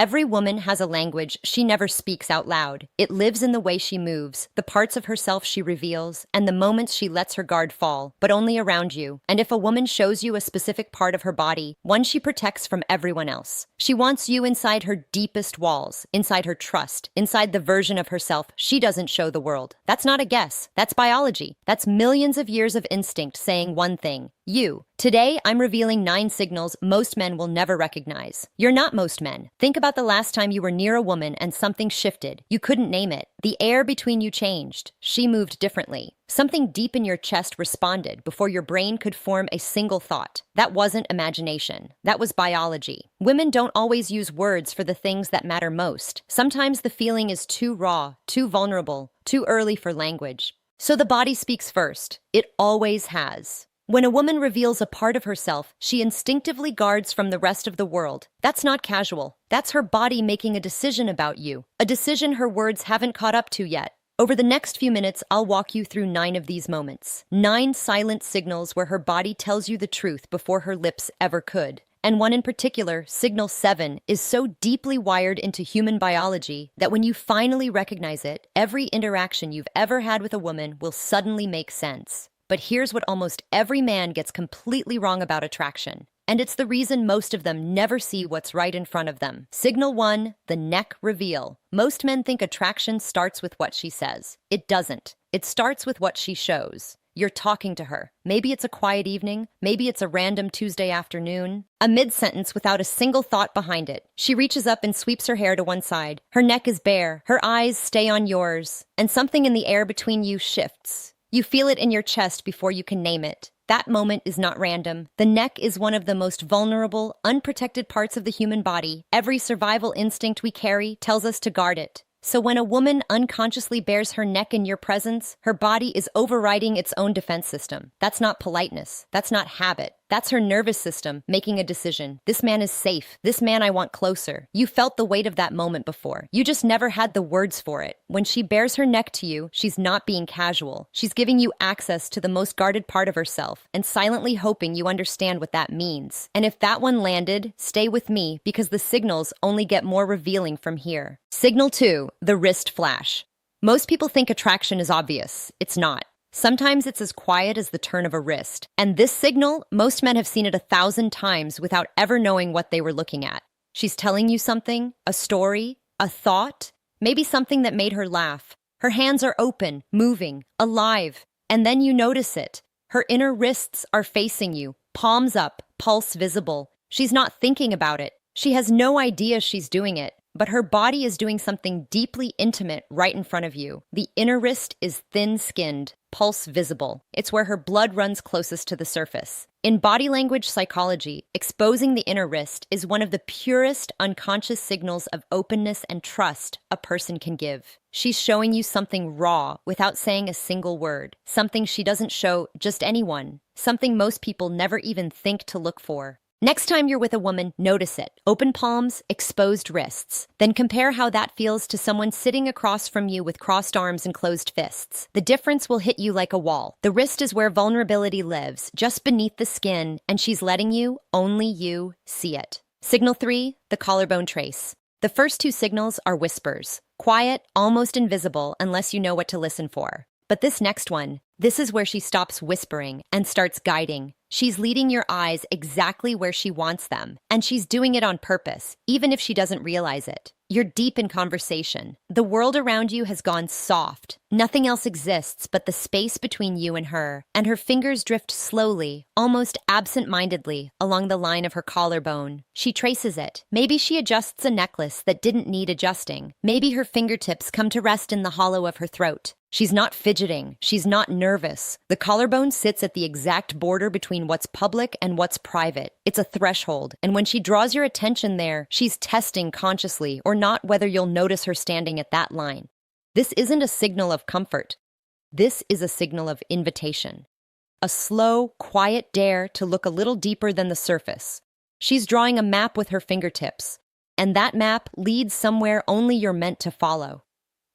Every woman has a language she never speaks out loud. It lives in the way she moves, the parts of herself she reveals, and the moments she lets her guard fall, but only around you. And if a woman shows you a specific part of her body, one she protects from everyone else. She wants you inside her deepest walls, inside her trust, inside the version of herself she doesn't show the world. That's not a guess. That's biology. That's millions of years of instinct saying one thing. You. Today, I'm revealing 9 signals most men will never recognize. You're not most men. Think about the last time you were near a woman and something shifted. You couldn't name it. The air between you changed. She moved differently. Something deep in your chest responded before your brain could form a single thought. That wasn't imagination. That was biology. Women don't always use words for the things that matter most. Sometimes the feeling is too raw, too vulnerable, too early for language. So the body speaks first. It always has. When a woman reveals a part of herself, she instinctively guards from the rest of the world. That's not casual. That's her body making a decision about you, a decision her words haven't caught up to yet. Over the next few minutes, I'll walk you through 9 of these moments. 9 silent signals where her body tells you the truth before her lips ever could. And one in particular, signal 7, is so deeply wired into human biology that when you finally recognize it, every interaction you've ever had with a woman will suddenly make sense. But here's what almost every man gets completely wrong about attraction. And it's the reason most of them never see what's right in front of them. Signal 1, the neck reveal. Most men think attraction starts with what she says. It doesn't. It starts with what she shows. You're talking to her. Maybe it's a quiet evening. Maybe it's a random Tuesday afternoon. A mid-sentence without a single thought behind it. She reaches up and sweeps her hair to one side. Her neck is bare. Her eyes stay on yours. And something in the air between you shifts. You feel it in your chest before you can name it. That moment is not random. The neck is one of the most vulnerable, unprotected parts of the human body. Every survival instinct we carry tells us to guard it. So when a woman unconsciously bares her neck in your presence, her body is overriding its own defense system. That's not politeness. That's not habit. That's her nervous system making a decision. This man is safe. This man I want closer. You felt the weight of that moment before. You just never had the words for it. When she bares her neck to you, she's not being casual. She's giving you access to the most guarded part of herself and silently hoping you understand what that means. And if that one landed, stay with me because the signals only get more revealing from here. Signal 2, the wrist flash. Most people think attraction is obvious. It's not. Sometimes it's as quiet as the turn of a wrist. And this signal, most men have seen it 1,000 times without ever knowing what they were looking at. She's telling you something, a story, a thought, maybe something that made her laugh. Her hands are open, moving, alive, and then you notice it. Her inner wrists are facing you, palms up, pulse visible. She's not thinking about it. She has no idea she's doing it. But her body is doing something deeply intimate right in front of you. The inner wrist is thin-skinned, pulse visible. It's where her blood runs closest to the surface. In body language psychology, exposing the inner wrist is one of the purest unconscious signals of openness and trust a person can give. She's showing you something raw without saying a single word, something she doesn't show just anyone, something most people never even think to look for. Next time you're with a woman, notice it. Open palms, exposed wrists. Then compare how that feels to someone sitting across from you with crossed arms and closed fists. The difference will hit you like a wall. The wrist is where vulnerability lives, just beneath the skin, and she's letting you, only you, see it. Signal 3, the collarbone trace. The first 2 signals are whispers. Quiet, almost invisible, unless you know what to listen for. But this next one, this is where she stops whispering and starts guiding. She's leading your eyes exactly where she wants them, and she's doing it on purpose, even if she doesn't realize it. You're deep in conversation. The world around you has gone soft. Nothing else exists but the space between you and her fingers drift slowly, almost absent-mindedly, along the line of her collarbone. She traces it. Maybe she adjusts a necklace that didn't need adjusting. Maybe her fingertips come to rest in the hollow of her throat. She's not fidgeting. She's not nervous. The collarbone sits at the exact border between what's public and what's private. It's a threshold, and when she draws your attention there, she's testing consciously or not whether you'll notice her standing at that line. This isn't a signal of comfort. This is a signal of invitation. A slow, quiet dare to look a little deeper than the surface. She's drawing a map with her fingertips, and that map leads somewhere only you're meant to follow.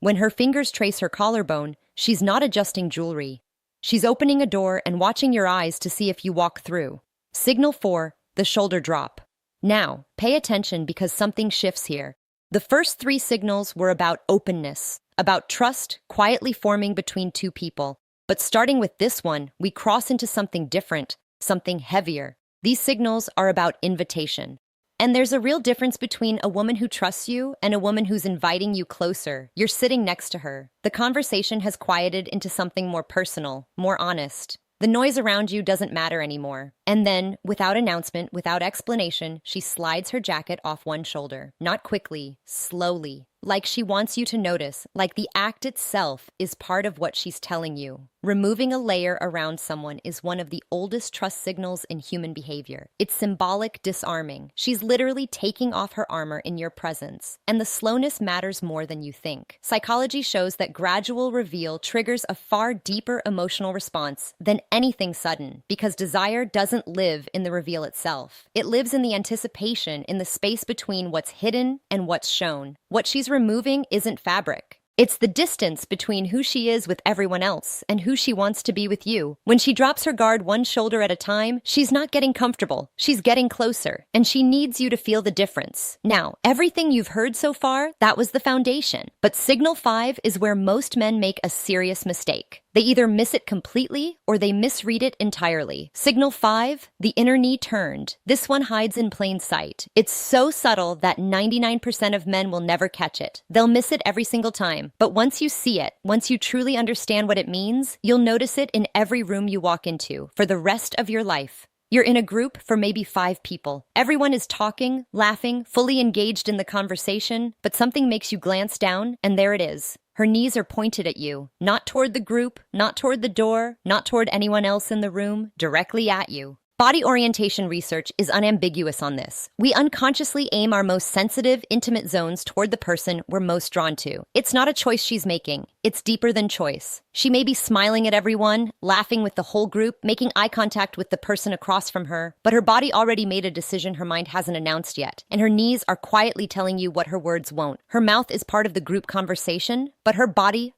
When her fingers trace her collarbone, she's not adjusting jewelry. She's opening a door and watching your eyes to see if you walk through. Signal 4, the shoulder drop. Now, pay attention because something shifts here. The first three signals were about openness, about trust quietly forming between two people. But starting with this one, we cross into something different, something heavier. These signals are about invitation. And there's a real difference between a woman who trusts you and a woman who's inviting you closer. You're sitting next to her. The conversation has quieted into something more personal, more honest. The noise around you doesn't matter anymore. And then, without announcement, without explanation, she slides her jacket off one shoulder. Not quickly, slowly. Like she wants you to notice, like the act itself is part of what she's telling you. Removing a layer around someone is one of the oldest trust signals in human behavior. It's symbolic disarming. She's literally taking off her armor in your presence. And the slowness matters more than you think. Psychology shows that gradual reveal triggers a far deeper emotional response than anything sudden, because desire doesn't live in the reveal itself. It lives in the anticipation, in the space between what's hidden and what's shown. What she's removing isn't fabric. It's the distance between who she is with everyone else and who she wants to be with you. When she drops her guard one shoulder at a time, she's not getting comfortable. She's getting closer, and she needs you to feel the difference. Now, everything you've heard so far, that was the foundation. But signal 5 is where most men make a serious mistake. They either miss it completely or they misread it entirely. Signal 5, the inner knee turned. This one hides in plain sight. It's so subtle that 99% of men will never catch it. They'll miss it every single time. But once you see it, once you truly understand what it means, you'll notice it in every room you walk into for the rest of your life. You're in a group for maybe 5 people. Everyone is talking, laughing, fully engaged in the conversation, but something makes you glance down, and there it is. Her knees are pointed at you, not toward the group, not toward the door, not toward anyone else in the room, directly at you. Body orientation research is unambiguous on this. We unconsciously aim our most sensitive, intimate zones toward the person we're most drawn to. It's not a choice she's making. It's deeper than choice. She may be smiling at everyone, laughing with the whole group, making eye contact with the person across from her, but her body already made a decision her mind hasn't announced yet, and her knees are quietly telling you what her words won't. Her mouth is part of the group conversation, but her body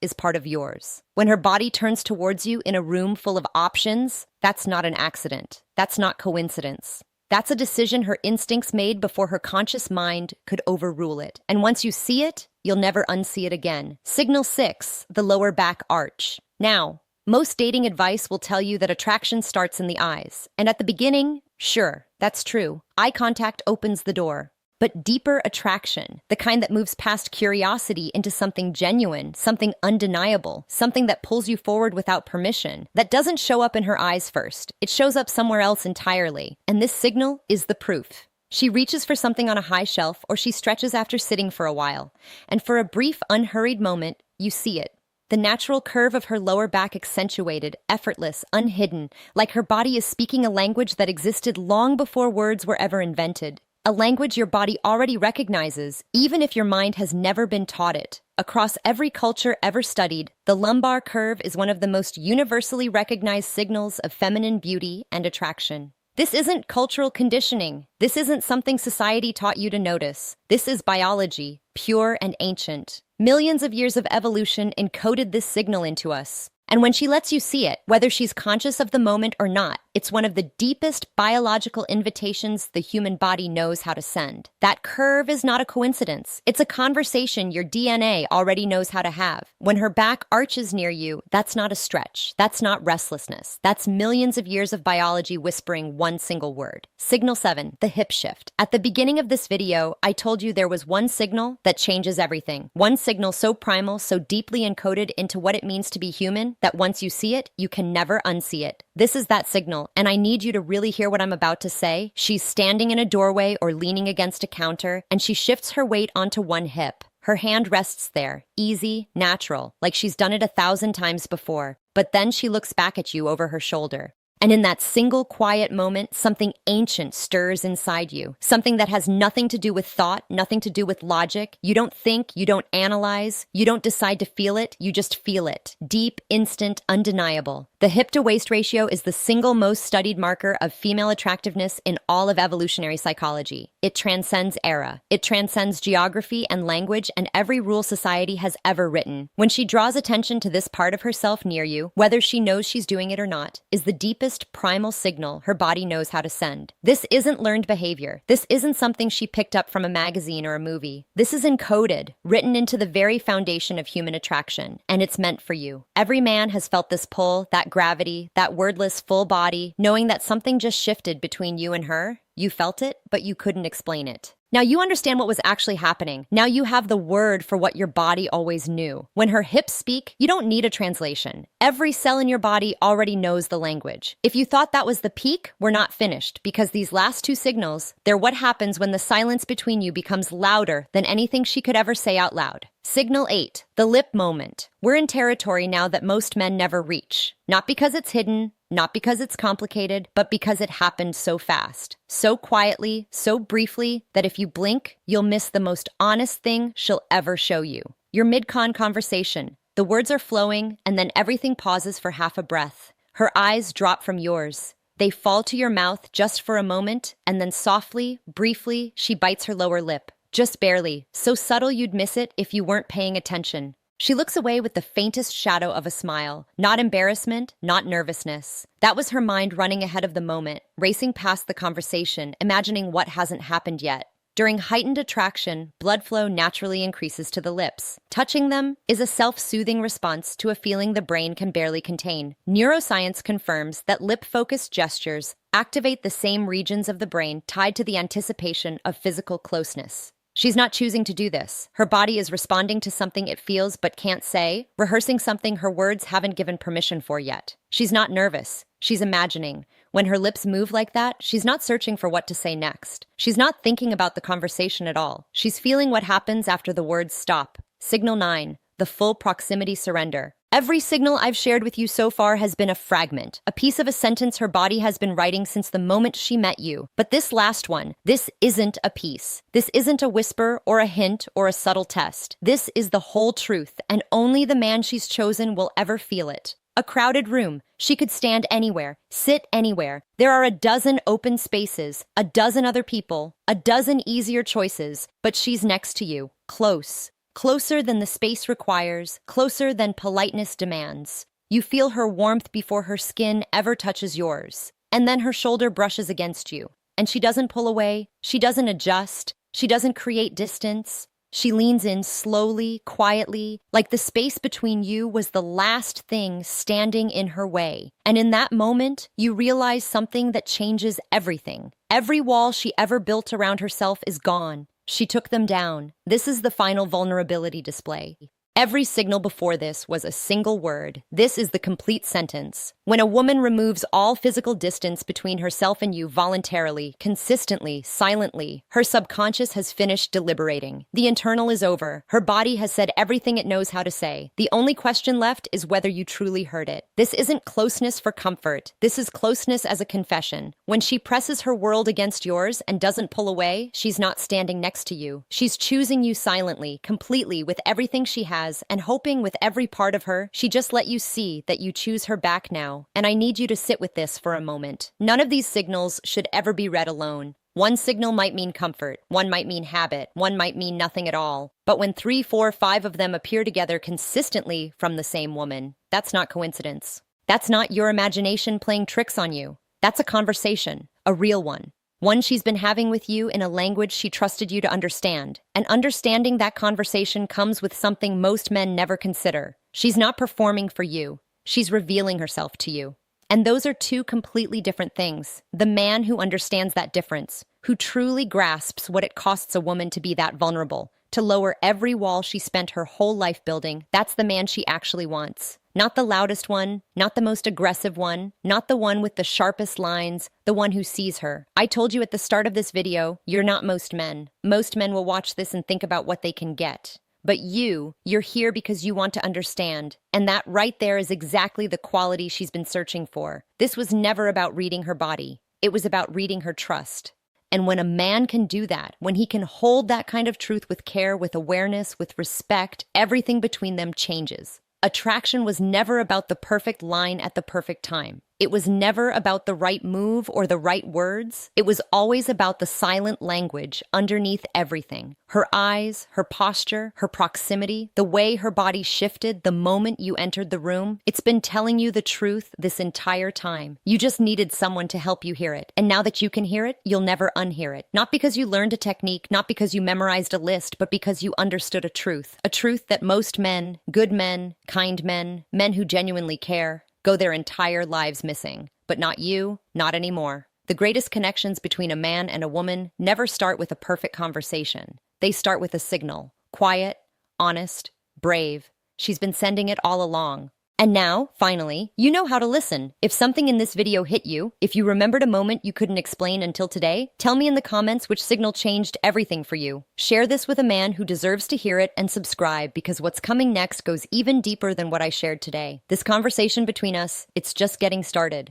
is part of yours. When her body turns towards you in a room full of options, that's not an accident. That's not coincidence. That's a decision her instincts made before her conscious mind could overrule it. And once you see it, you'll never unsee it again. Signal 6, the lower back arch. Now, most dating advice will tell you that attraction starts in the eyes. And at the beginning, sure, that's true. Eye contact opens the door. But deeper attraction, the kind that moves past curiosity into something genuine, something undeniable, something that pulls you forward without permission, that doesn't show up in her eyes first. It shows up somewhere else entirely. And this signal is the proof. She reaches for something on a high shelf, or she stretches after sitting for a while. And for a brief, unhurried moment, you see it. The natural curve of her lower back accentuated, effortless, unhidden, like her body is speaking a language that existed long before words were ever invented. A language your body already recognizes, even if your mind has never been taught it. Across every culture ever studied, the lumbar curve is one of the most universally recognized signals of feminine beauty and attraction. This isn't cultural conditioning. This isn't something society taught you to notice. This is biology, pure and ancient. Millions of years of evolution encoded this signal into us. And when she lets you see it, whether she's conscious of the moment or not, it's one of the deepest biological invitations the human body knows how to send. That curve is not a coincidence. It's a conversation your DNA already knows how to have. When her back arches near you, that's not a stretch. That's not restlessness. That's millions of years of biology whispering one single word. Signal 7, the hip shift. At the beginning of this video, I told you there was one signal that changes everything. One signal so primal, so deeply encoded into what it means to be human, that once you see it, you can never unsee it. This is that signal, and I need you to really hear what I'm about to say. She's standing in a doorway or leaning against a counter, and she shifts her weight onto one hip. Her hand rests there, easy, natural, like she's done it 1,000 times before. But then she looks back at you over her shoulder. And in that single quiet moment, something ancient stirs inside you. Something that has nothing to do with thought, nothing to do with logic. You don't think, you don't analyze, you don't decide to feel it, you just feel it. Deep, instant, undeniable. The hip-to-waist ratio is the single most studied marker of female attractiveness in all of evolutionary psychology. It transcends era. It transcends geography and language and every rule society has ever written. When she draws attention to this part of herself near you, whether she knows she's doing it or not, is the deepest primal signal her body knows how to send. This isn't learned behavior. This isn't something she picked up from a magazine or a movie. This is encoded, written into the very foundation of human attraction, and it's meant for you. Every man has felt this pull, that gravity, that wordless full body, knowing that something just shifted between you and her. You felt it, but you couldn't explain it. Now you understand what was actually happening. Now you have the word for what your body always knew. When her hips speak, you don't need a translation. Every cell in your body already knows the language. If you thought that was the peak, we're not finished, because these last two signals, they're what happens when the silence between you becomes louder than anything she could ever say out loud. Signal 8, the lip moment. We're in territory now that most men never reach. Not because it's hidden, not because it's complicated, but because it happened so fast, so quietly, so briefly, that if you blink, you'll miss the most honest thing she'll ever show you. Your mid-con conversation. The words are flowing, and then everything pauses for half a breath. Her eyes drop from yours. They fall to your mouth just for a moment, and then softly, briefly, she bites her lower lip. Just barely, so subtle you'd miss it if you weren't paying attention. She looks away with the faintest shadow of a smile. Not embarrassment, not nervousness. That was her mind running ahead of the moment, racing past the conversation, imagining what hasn't happened yet. During heightened attraction, blood flow naturally increases to the lips. Touching them is a self-soothing response to a feeling the brain can barely contain. Neuroscience confirms that lip-focused gestures activate the same regions of the brain tied to the anticipation of physical closeness. She's not choosing to do this. Her body is responding to something it feels but can't say, rehearsing something her words haven't given permission for yet. She's not nervous. She's imagining. When her lips move like that, she's not searching for what to say next. She's not thinking about the conversation at all. She's feeling what happens after the words stop. Signal 9, the full proximity surrender. Every signal I've shared with you so far has been a fragment, a piece of a sentence her body has been writing since the moment she met you. But this last one, this isn't a piece. This isn't a whisper or a hint or a subtle test. This is the whole truth, and only the man she's chosen will ever feel it. A crowded room. She could stand anywhere, sit anywhere. There are a dozen open spaces, a dozen other people, a dozen easier choices, but she's next to you, close. Closer than the space requires, closer than politeness demands. You feel her warmth before her skin ever touches yours. And then her shoulder brushes against you. And she doesn't pull away, she doesn't adjust, she doesn't create distance. She leans in slowly, quietly, like the space between you was the last thing standing in her way. And in that moment, you realize something that changes everything. Every wall she ever built around herself is gone. She took them down. This is the final vulnerability display. Every signal before this was a single word. This is the complete sentence. When a woman removes all physical distance between herself and you voluntarily, consistently, silently, her subconscious has finished deliberating. The internal is over. Her body has said everything it knows how to say. The only question left is whether you truly heard it. This isn't closeness for comfort. This is closeness as a confession. When she presses her world against yours and doesn't pull away, she's not standing next to you. She's choosing you silently, completely, with everything she has, and hoping with every part of her, she just let you see that you choose her back now. And I need you to sit with this for a moment. None of these signals should ever be read alone. One signal might mean comfort, one might mean habit, one might mean nothing at all. But when 3, 4, 5 of them appear together consistently from the same woman, that's not coincidence. That's not your imagination playing tricks on you. That's a conversation, a real one. One she's been having with you in a language she trusted you to understand. And understanding that conversation comes with something most men never consider. She's not performing for you. She's revealing herself to you. And those are two completely different things. The man who understands that difference, who truly grasps what it costs a woman to be that vulnerable, to lower every wall she spent her whole life building, that's the man she actually wants. Not the loudest one, not the most aggressive one, not the one with the sharpest lines, the one who sees her. I told you at the start of this video, you're not most men. Most men will watch this and think about what they can get. But you're here because you want to understand. And that right there is exactly the quality she's been searching for. This was never about reading her body. It was about reading her trust. And when a man can do that, when he can hold that kind of truth with care, with awareness, with respect, everything between them changes. Attraction was never about the perfect line at the perfect time. It was never about the right move or the right words. It was always about the silent language underneath everything. Her eyes, her posture, her proximity, the way her body shifted the moment you entered the room. It's been telling you the truth this entire time. You just needed someone to help you hear it. And now that you can hear it, you'll never unhear it. Not because you learned a technique, not because you memorized a list, but because you understood a truth. A truth that most men, good men, kind men, men who genuinely care, go their entire lives missing. But not you, not anymore. The greatest connections between a man and a woman never start with a perfect conversation. They start with a signal. Quiet, honest, brave. She's been sending it all along. And now, finally, you know how to listen. If something in this video hit you, if you remembered a moment you couldn't explain until today, tell me in the comments which signal changed everything for you. Share this with a man who deserves to hear it and subscribe, because what's coming next goes even deeper than what I shared today. This conversation between us, it's just getting started.